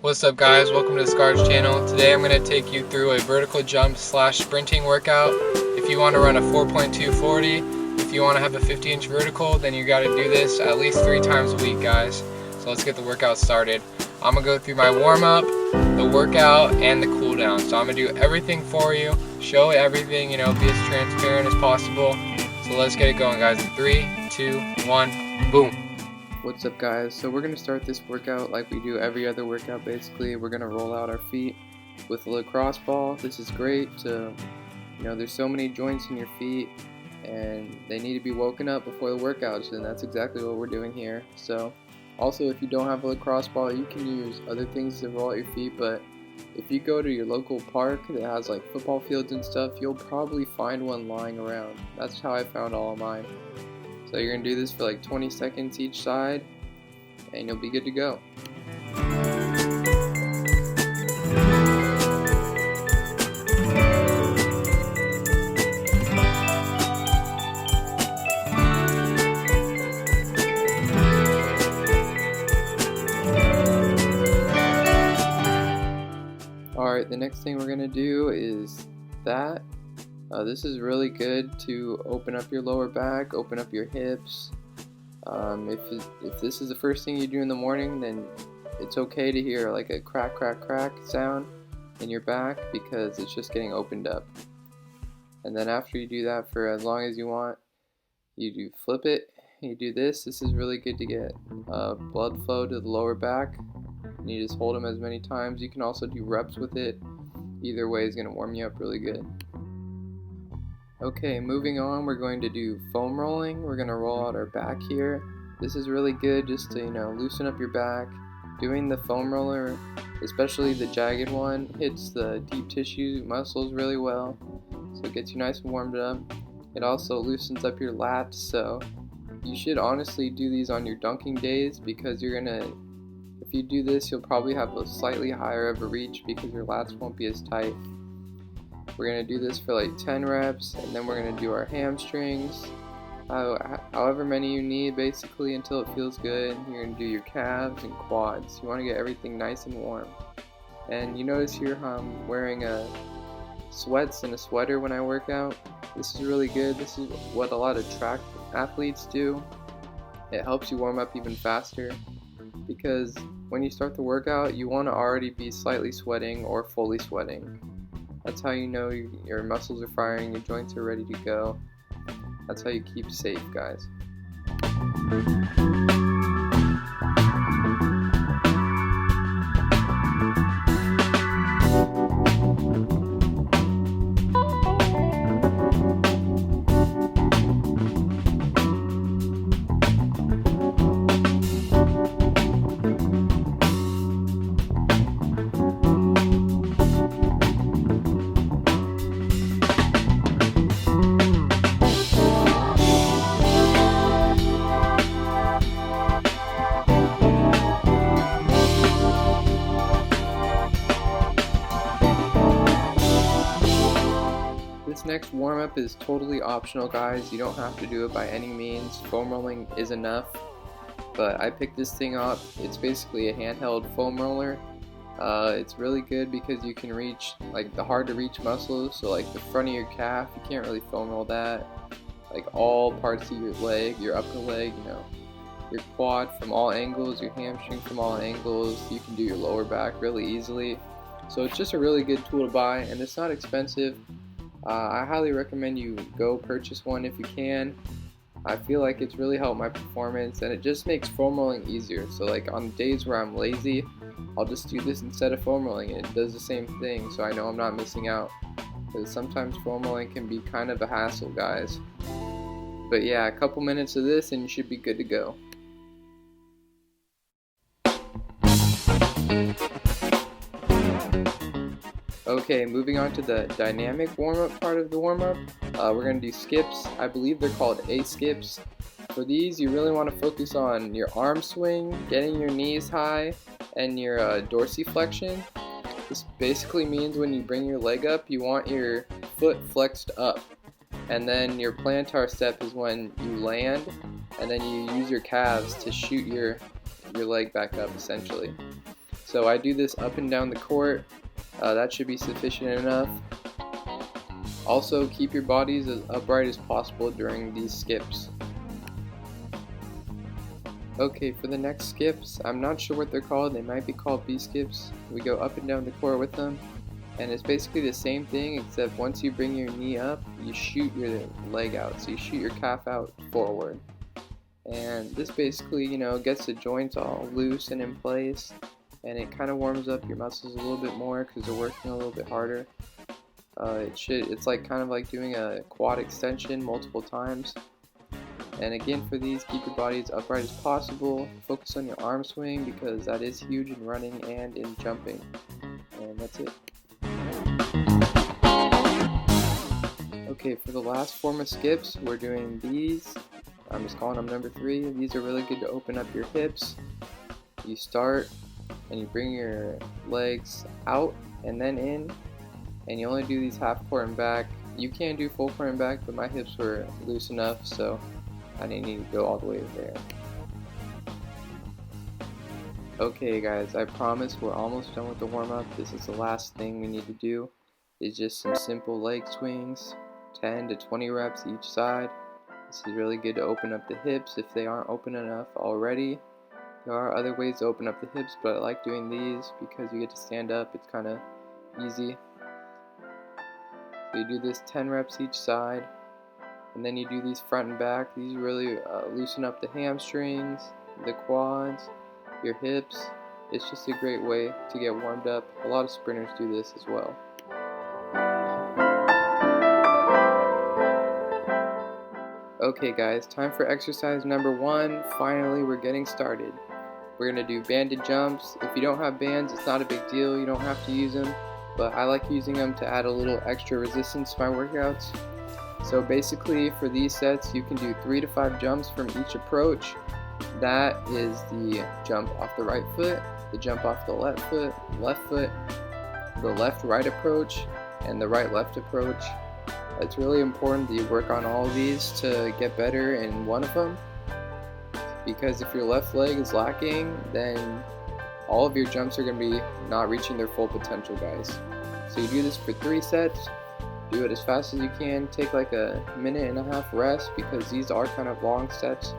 What's up guys, welcome to the Scars channel. Today I'm going to take you through a vertical jump / sprinting workout. If you want to run a 4.240, if you want to have a 50-inch vertical, then you got to do this at least 3 times a week guys. So let's get the workout started. I'm going to go through my warm-up, the workout, and the cool down. So I'm going to do everything for you, show everything, be as transparent as possible. So let's get it going guys in 3, 2, 1, boom. What's up guys? So we're going to start this workout like we do every other workout basically. We're going to roll out our feet with a lacrosse ball. This is great to, there's so many joints in your feet and they need to be woken up before the workouts, and that's exactly what we're doing here. So also, if you don't have a lacrosse ball, you can use other things to roll out your feet, but if you go to your local park that has like football fields and stuff, you'll probably find one lying around. That's how I found all of mine. So you're going to do this for like 20 seconds each side, and you'll be good to go. Alright, the next thing we're going to do is that. This is really good to open up your lower back, open up your hips. If this is the first thing you do in the morning, then it's okay to hear like a crack, crack, crack sound in your back because it's just getting opened up. And then after you do that for as long as you want, you do flip it, you do this. This is really good to get blood flow to the lower back. And you just hold them as many times. You can also do reps with it. Either way is going to warm you up really good. Okay, moving on, we're going to do foam rolling. We're going to roll out our back here. This is really good just to, loosen up your back. Doing the foam roller, especially the jagged one, hits the deep tissue muscles really well. So it gets you nice and warmed up. It also loosens up your lats, so you should honestly do these on your dunking days because if you do this, you'll probably have a slightly higher of a reach because your lats won't be as tight. We're going to do this for like 10 reps, and then we're going to do our hamstrings, however many you need basically until it feels good. You're going to do your calves and quads. You want to get everything nice and warm. And you notice here how I'm wearing sweats and a sweater when I work out. This is really good. This is what a lot of track athletes do. It helps you warm up even faster because when you start the workout, you want to already be slightly sweating or fully sweating. That's how you know your muscles are firing, your joints are ready to go. That's how you keep safe, guys. This next warm-up is totally optional, guys. You don't have to do it by any means. Foam rolling is enough, but I picked this thing up. It's basically a handheld foam roller. It's really good because you can reach like the hard to reach muscles, so like the front of your calf, you can't really foam roll that. Like all parts of your leg, your upper leg, your quad from all angles, your hamstring from all angles. You can do your lower back really easily. So it's just a really good tool to buy, and it's not expensive. I highly recommend you go purchase one if you can. I feel like it's really helped my performance, and it just makes foam rolling easier. So like on days where I'm lazy, I'll just do this instead of foam rolling, and it does the same thing, so I know I'm not missing out. Because sometimes foam rolling can be kind of a hassle, guys. But yeah, a couple minutes of this and you should be good to go. Okay, moving on to the dynamic warm-up part of the warm-up. We're going to do skips. I believe they're called A-skips. For these, you really want to focus on your arm swing, getting your knees high, and your dorsiflexion. This basically means when you bring your leg up, you want your foot flexed up. And then your plantar step is when you land, and then you use your calves to shoot your leg back up, essentially. So I do this up and down the court. That should be sufficient enough. Also, keep your bodies as upright as possible during these skips. Okay, for the next skips, I'm not sure what they're called. They might be called B-skips. We go up and down the court with them. And it's basically the same thing, except once you bring your knee up, you shoot your leg out. So you shoot your calf out forward. And this basically, gets the joints all loose and in place. And it kind of warms up your muscles a little bit more because they're working a little bit harder. It's like kind of like doing a quad extension multiple times. And again, for these, keep your body as upright as possible. Focus on your arm swing because that is huge in running and in jumping. And that's it. Okay, for the last form of skips, we're doing these. I'm just calling them number 3. These are really good to open up your hips. You start and you bring your legs out and then in, and you only do these half court and back. You can do full court and back, but my hips were loose enough, so I didn't need to go all the way there. Okay guys, I promise we're almost done with the warm-up. This is the last thing we need to do. It's just some simple leg swings, 10 to 20 reps each side. This is really good to open up the hips if they aren't open enough already. There are other ways to open up the hips, but I like doing these because you get to stand up. It's kind of easy. So you do this 10 reps each side, and then you do these front and back. These really loosen up the hamstrings, the quads, your hips. It's just a great way to get warmed up. A lot of sprinters do this as well. Okay guys, time for exercise number 1. Finally, we're getting started. We're going to do banded jumps. If you don't have bands, it's not a big deal. You don't have to use them, but I like using them to add a little extra resistance to my workouts. So basically, for these sets, you can do 3 to 5 jumps from each approach. That is the jump off the right foot, the jump off the left foot, the left-right approach, and the right-left approach. It's really important that you work on all of these to get better in one of them, because if your left leg is lacking, then all of your jumps are going to be not reaching their full potential, guys. So you do this for 3 sets, do it as fast as you can, take like a minute and a half rest because these are kind of long sets.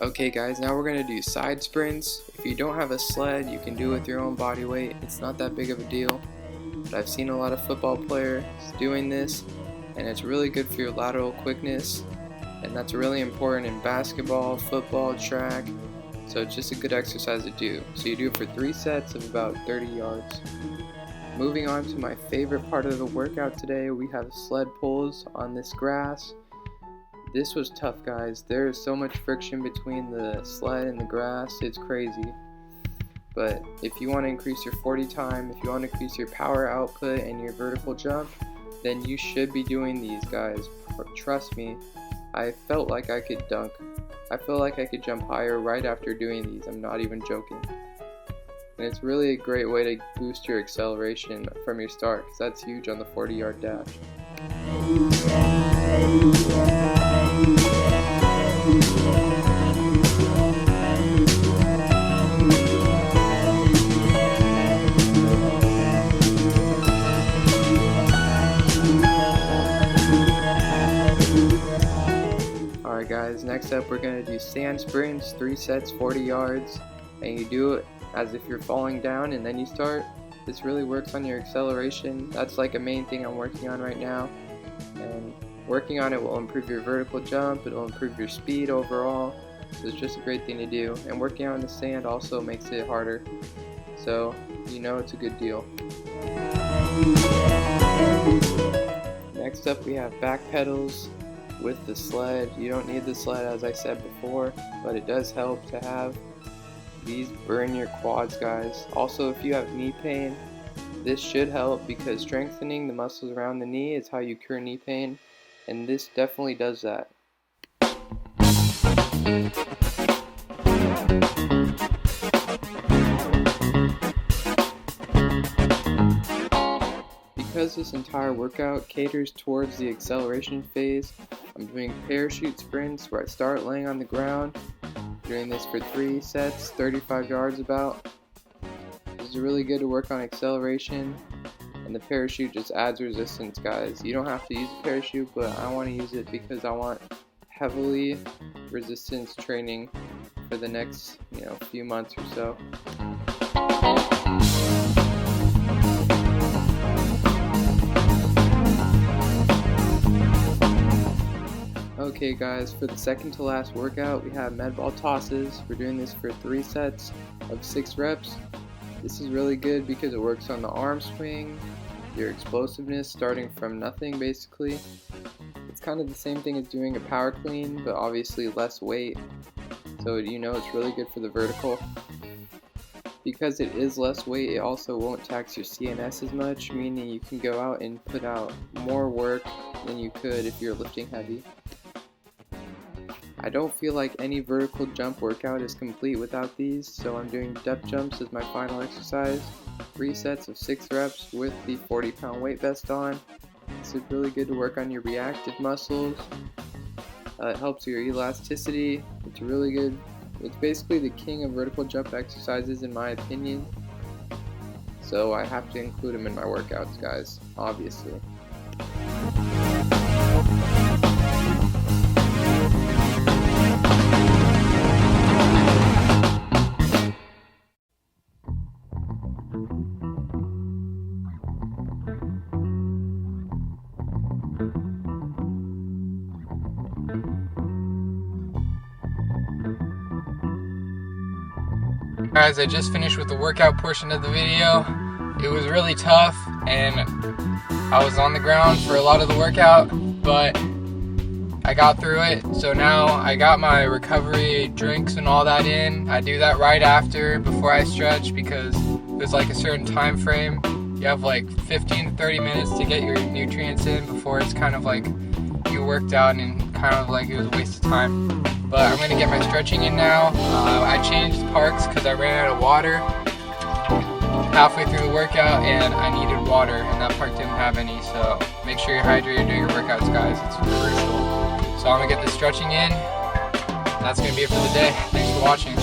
Okay guys, now we're going to do side sprints. If you don't have a sled, you can do it with your own body weight. It's not that big of a deal, but I've seen a lot of football players doing this, and it's really good for your lateral quickness, and that's really important in basketball, football, track, so it's just a good exercise to do. So you do it for 3 sets of about 30 yards. Moving on to my favorite part of the workout today, we have sled pulls on this grass. This was tough, guys. There is so much friction between the sled and the grass, it's crazy. But if you want to increase your 40 time, if you want to increase your power output and your vertical jump, then you should be doing these, guys. Trust me, I felt like I could dunk. I feel like I could jump higher right after doing these. I'm not even joking. And it's really a great way to boost your acceleration from your start, because that's huge on the 40-yard dash. Alright guys, next up we're going to do sand sprints, 3 sets, 40 yards, and you do it as if you're falling down and then you start. This really works on your acceleration. That's like a main thing I'm working on right now, and working on it will improve your vertical jump, it will improve your speed overall, so it's just a great thing to do. And working on the sand also makes it harder, so you know it's a good deal. Next up we have back pedals with the sled. You don't need the sled, as I said before, but it does help to have. These burn your quads, guys. Also, if you have knee pain, this should help, because strengthening the muscles around the knee is how you cure knee pain, and this definitely does that. Because this entire workout caters towards the acceleration phase, I'm doing parachute sprints where I start laying on the ground, doing this for 3 sets, 35 yards about. This is really good to work on acceleration, and the parachute just adds resistance, guys. You don't have to use a parachute, but I want to use it because I want heavily resistance training for the next few months or so. Okay guys, for the second to last workout we have med ball tosses. We're doing this for 3 sets of 6 reps. This is really good because it works on the arm swing, your explosiveness starting from nothing basically. It's kind of the same thing as doing a power clean, but obviously less weight, so it's really good for the vertical. Because it is less weight, it also won't tax your CNS as much, meaning you can go out and put out more work than you could if you're lifting heavy. I don't feel like any vertical jump workout is complete without these, so I'm doing depth jumps as my final exercise. 3 sets of 6 reps with the 40-pound weight vest on. This is really good to work on your reactive muscles. It helps your elasticity. It's really good. It's basically the king of vertical jump exercises in my opinion. So I have to include them in my workouts, guys, obviously. Guys, I just finished with the workout portion of the video. It was really tough and I was on the ground for a lot of the workout, but I got through it. So now I got my recovery drinks and all that in. I do that right after, before I stretch, because there's like a certain time frame. You have like 15 to 30 minutes to get your nutrients in before it's kind of like you worked out and kind of like it was a waste of time. But I'm going to get my stretching in now. I changed parks because I ran out of water halfway through the workout and I needed water, and that park didn't have any. So make sure you're hydrated during your workouts, guys. It's crucial. So I'm going to get the stretching in. That's going to be it for the day. Thanks for watching.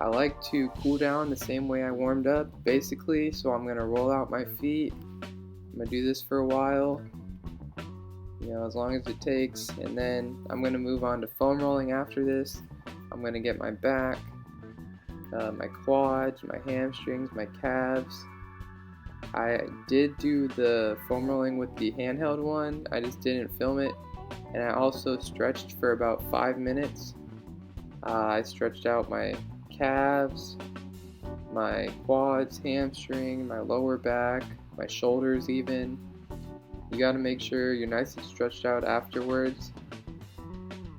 I like to cool down the same way I warmed up, basically. So I'm going to roll out my feet. I'm going to do this for a while, as long as it takes, and then I'm going to move on to foam rolling after this. I'm going to get my back, my quads, my hamstrings, my calves. I did do the foam rolling with the handheld one, I just didn't film it, and I also stretched for about 5 minutes. I stretched out my calves, my quads, hamstring, my lower back, my shoulders even. You got to make sure you're nice and stretched out afterwards.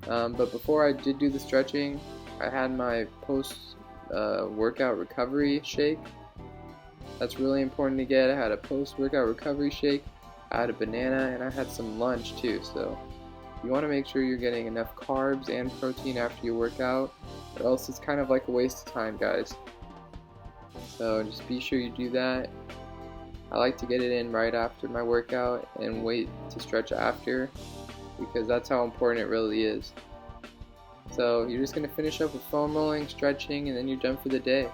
But before I did do the stretching, I had my post-workout recovery shake. That's really important to get. I had a post-workout recovery shake, I had a banana, and I had some lunch too. So you want to make sure you're getting enough carbs and protein after your workout, or else it's kind of like a waste of time, guys. So just be sure you do that. I like to get it in right after my workout and wait to stretch after, because that's how important it really is. So you're just going to finish up with foam rolling, stretching, and then you're done for the day.